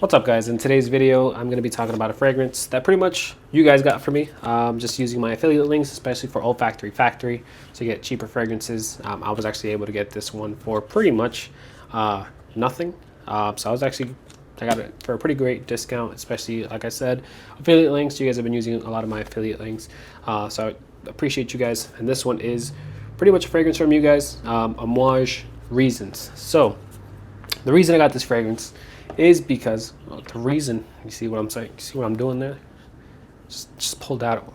What's up, guys? In today's video, I'm going to be talking about a fragrance that pretty much you guys got for me. Just using my affiliate links, especially for Olfactory Factory, to get cheaper fragrances. I was actually able to get this one for pretty much nothing. So I got it for a pretty great discount, especially, like I said, affiliate links. You guys have been using a lot of my affiliate links. So I appreciate you guys. And this one is pretty much a fragrance from you guys, Amouage Reasons. So the reason I got this fragrance is because you see what I'm saying? You see what I'm doing there? Just pulled out,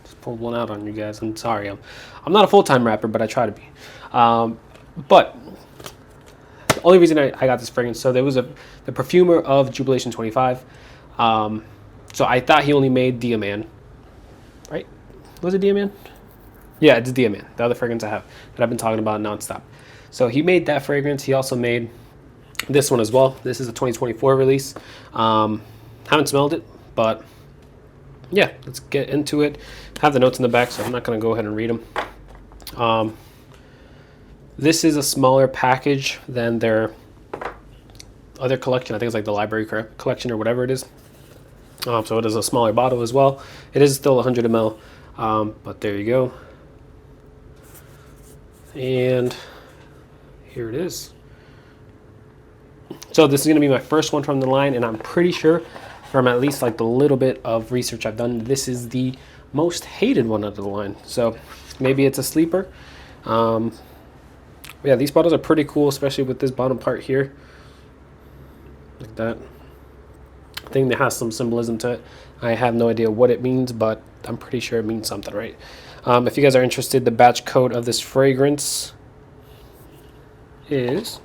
just pulled one out on you guys. I'm sorry. I'm not a full-time rapper, but I try to be. But the only reason I got this fragrance, so there was the perfumer of Jubilation 25. So I thought he only made Diaman, right? Was it Diaman? Yeah, it's Diaman, the other fragrance I have that I've been talking about nonstop. So he made that fragrance. He also made this one as well. This is a 2024 release. Haven't smelled it, but yeah, let's get into it. I have the notes in the back, so I'm not going to go ahead and read them. This is a smaller package than their other collection. I think it's like the library collection or whatever it is. So it is a smaller bottle as well. It is still 100 ml, but there you go. And here it is. So this is going to be my first one from the line, and I'm pretty sure from at least like the little bit of research I've done, this is the most hated one of the line. So maybe it's a sleeper. Yeah, these bottles are pretty cool, especially with this bottom part here. Like that. Thing that has some symbolism to it. I have no idea what it means, but I'm pretty sure it means something, right? If you guys are interested, the batch code of this fragrance is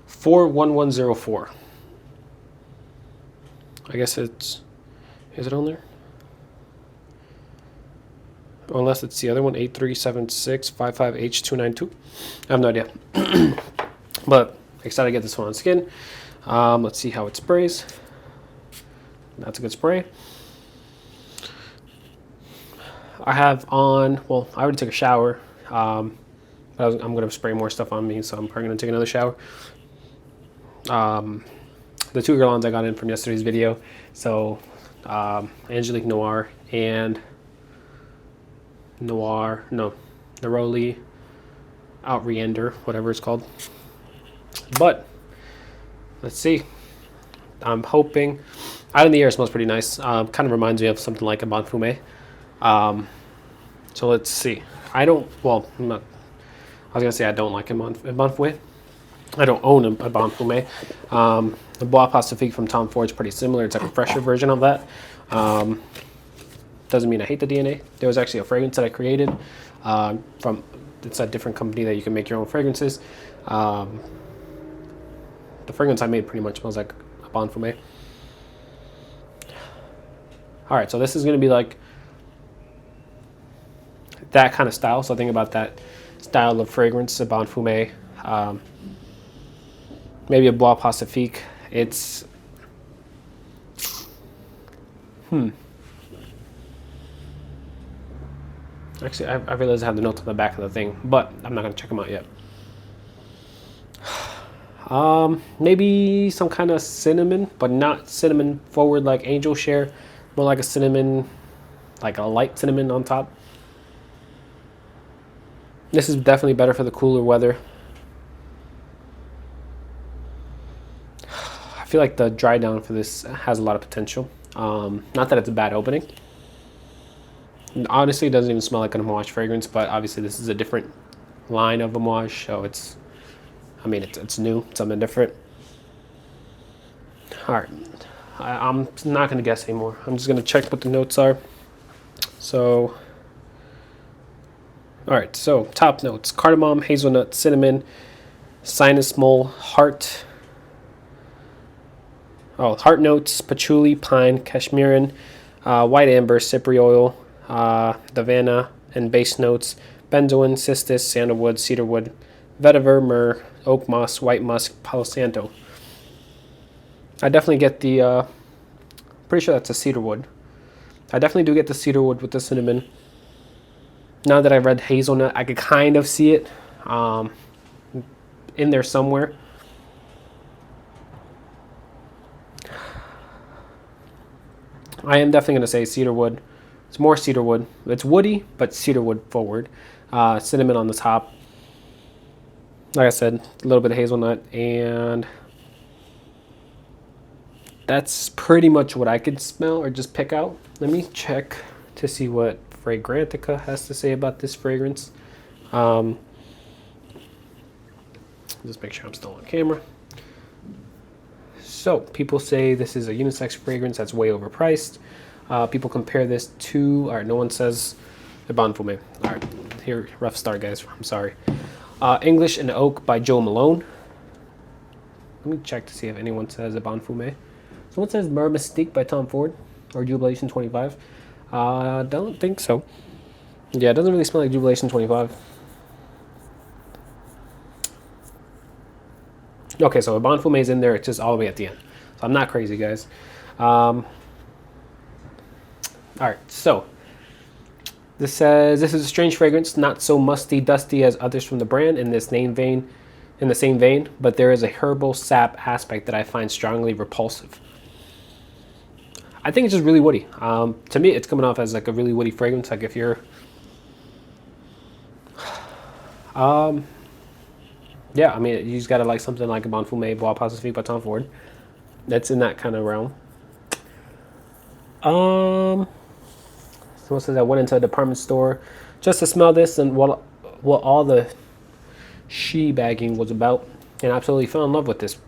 41104. I guess is it on there? Unless it's the other one, 837655H292. I have no idea. But excited to get this one on skin. Let's see how it sprays. That's a good spray. I have on, well, I already took a shower. But I'm going to spray more stuff on me, so I'm probably going to take another shower. The two Guerlains I got in from yesterday's video. So Angelique Noir and Neroli Outreender, whatever it's called. But let's see. I'm hoping out in the air it smells pretty nice. Kind of reminds me of something like a Bon Fumé. So let's see. I was gonna say I don't like a Bon Fumé. I don't own a Bon Fumé. The Bois Pacifique from Tom Ford is pretty similar. It's like a fresher version of that. Doesn't mean I hate the DNA. There was actually a fragrance that I created it's a different company that you can make your own fragrances. The fragrance I made pretty much smells like a Bon Fumé. All right, so this is going to be like that kind of style. So think about that style of fragrance, a Bon Fumé. Maybe a Bois Pacifique. It's Actually, I realize I have the notes on the back of the thing, but I'm not gonna check them out yet. Maybe some kind of cinnamon, but not cinnamon forward like Angel Share, more like a cinnamon, like a light cinnamon on top. This is definitely better for the cooler weather. I feel like the dry down for this has a lot of potential. Not that it's a bad opening. Honestly, it doesn't even smell like an Amouage fragrance, but obviously this is a different line of Amouage, so it's new, it's something different. All right, I'm not going to guess anymore. I'm just going to check what the notes are. So, all right, so top notes: cardamom, hazelnut, cinnamon, sinus mole, heart notes: patchouli, pine, cashmeran, white amber, cypre oil, davana, and base notes: benzoin, cistus, sandalwood, cedarwood, vetiver, myrrh, oak moss, white musk, palo santo. I definitely get the, pretty sure that's a cedarwood. I definitely do get the cedarwood with the cinnamon. Now that I've read hazelnut, I could kind of see it in there somewhere. I am definitely going to say cedar wood. It's more cedar wood. It's woody, but cedar wood forward. Cinnamon on the top. Like I said, a little bit of hazelnut, and that's pretty much what I could smell or just pick out. Let me check to see what Fragrantica has to say about this fragrance. Just make sure I'm still on camera. So people say this is a unisex fragrance that's way overpriced. People compare this to, all right, no one says the Bon Fumé. All right, here, rough start, guys. I'm sorry. English and Oak by Joe Malone. Let me check to see if anyone says a Bon Fumé. Someone says Mer Mystique by Tom Ford or Jubilation 25. Don't think so. Yeah, it doesn't really smell like Jubilation 25. Okay, so a Bon Fumé is in there. It's just all the way at the end. So I'm not crazy, guys. All right, so this says this is a strange fragrance, not so musty, dusty as others from the brand in the same vein, but there is a herbal sap aspect that I find strongly repulsive. I think it's just really woody. To me, it's coming off as like a really woody fragrance. Like if you're, yeah, I mean, you just gotta like something like a Bon Fumé Bois Pacifique by Tom Ford. That's in that kind of realm. Someone says I went into a department store just to smell this and what all the she-bagging was about, and absolutely fell in love with this.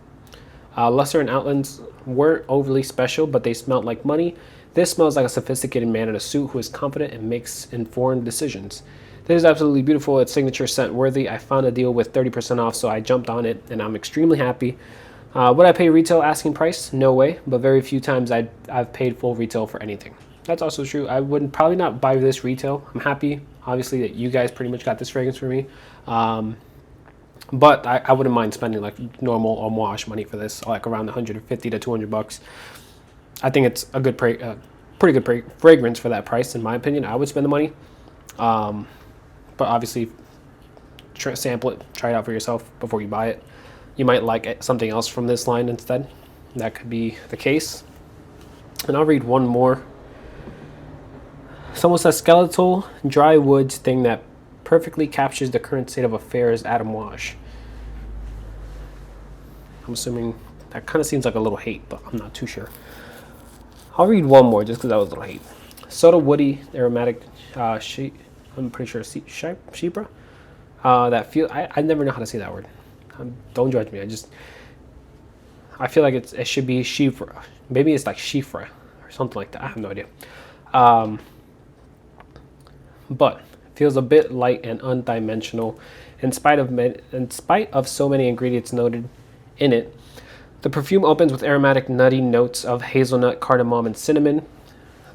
Luster and Outlands weren't overly special, but they smelled like money. This smells like a sophisticated man in a suit who is confident and makes informed decisions. This is absolutely beautiful. It's signature scent worthy. I found a deal with 30% off, so I jumped on it, and I'm extremely happy. Would I pay retail asking price? No way, but very few times I've paid full retail for anything. That's also true. I would probably not buy this retail. I'm happy, obviously, that you guys pretty much got this fragrance for me. But I wouldn't mind spending like normal Amouage money for this, like around 150 to 200 bucks. I think it's a good, pretty good fragrance for that price, in my opinion. I would spend the money. But obviously, sample it, try it out for yourself before you buy it. You might like something else from this line instead. That could be the case. And I'll read one more. Someone says skeletal dry woods thing that perfectly captures the current state of affairs at Amouage. I'm assuming that kind of seems like a little hate, but I'm not too sure. I'll read one more just because that was a little hate. Subtle woody aromatic I'm pretty sure Shibra. That feel I never know how to say that word. Don't judge me. I feel like it should be Shifra. Maybe it's like Shifra or something like that. I have no idea. But feels a bit light and undimensional in spite of so many ingredients noted in it. The perfume opens with aromatic nutty notes of hazelnut, cardamom, and cinnamon.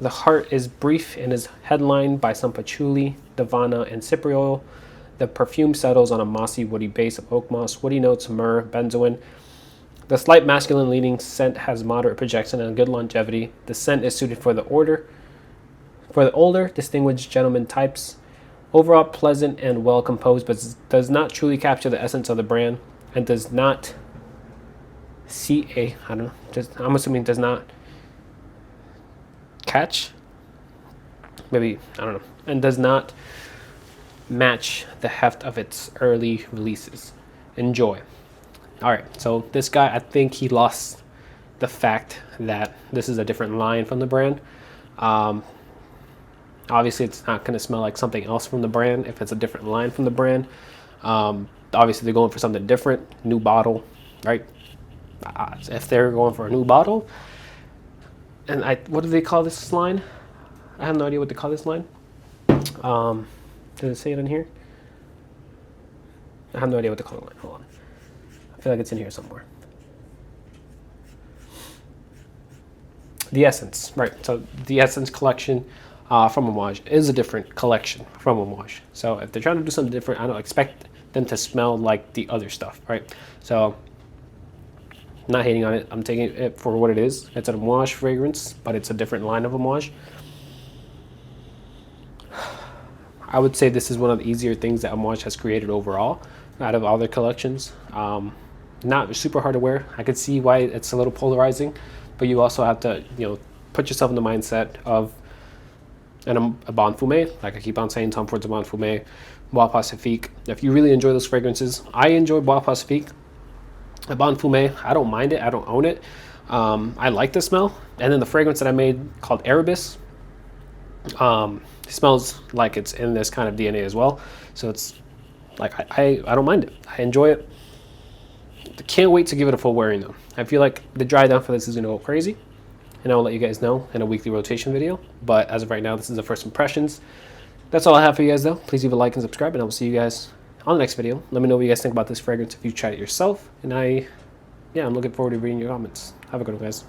The heart is brief and is headlined by some patchouli, davana, and cypre oil. The perfume settles on a mossy, woody base of oak moss, woody notes, myrrh, benzoin. The slight masculine leaning scent has moderate projection and good longevity. The scent is suited for the older, distinguished gentleman types. Overall pleasant and well composed, but does not truly capture the essence of the brand and does not I'm assuming does not catch, maybe, I don't know, and does not match the heft of its early releases. Enjoy. All right, so this guy, I think he lost the fact that this is a different line from the brand. Obviously, it's not going to smell like something else from the brand if it's a different line from the brand. Obviously, they're going for something different, new bottle, right? If they're going for a new bottle, and what do they call this line? I have no idea what they call this line. Did it say it in here? I have no idea what they call the line. Hold on. I feel like it's in here somewhere. The Essence, right? So the Essence collection from Amouage is a different collection from Amouage. So if they're trying to do something different, I don't expect them to smell like the other stuff, right? So I'm not hating on it. I'm taking it for what it is. It's an Amouage fragrance, but it's a different line of Amouage. I would say this is one of the easier things that Amouage has created overall out of all their collections. Not super hard to wear. I could see why it's a little polarizing, but you also have to, put yourself in the mindset of a Bon Fumé, like I keep on saying, Tom Ford's a Bon Fumé, Bois Pacifique. If you really enjoy those fragrances, I enjoy Bois Pacifique. A Bon Fumé, I don't mind it, I don't own it. I like the smell. And then the fragrance that I made called Erebus, it smells like it's in this kind of DNA as well. So it's like, I don't mind it. I enjoy it. Can't wait to give it a full wearing though. I feel like the dry down for this is going to go crazy. And I'll let you guys know in a weekly rotation video. But as of right now, this is the first impressions. That's all I have for you guys though. Please leave a like and subscribe, and I will see you guys on the next video. Let me know what you guys think about this fragrance if you tried it yourself. And I'm looking forward to reading your comments. Have a good one, guys.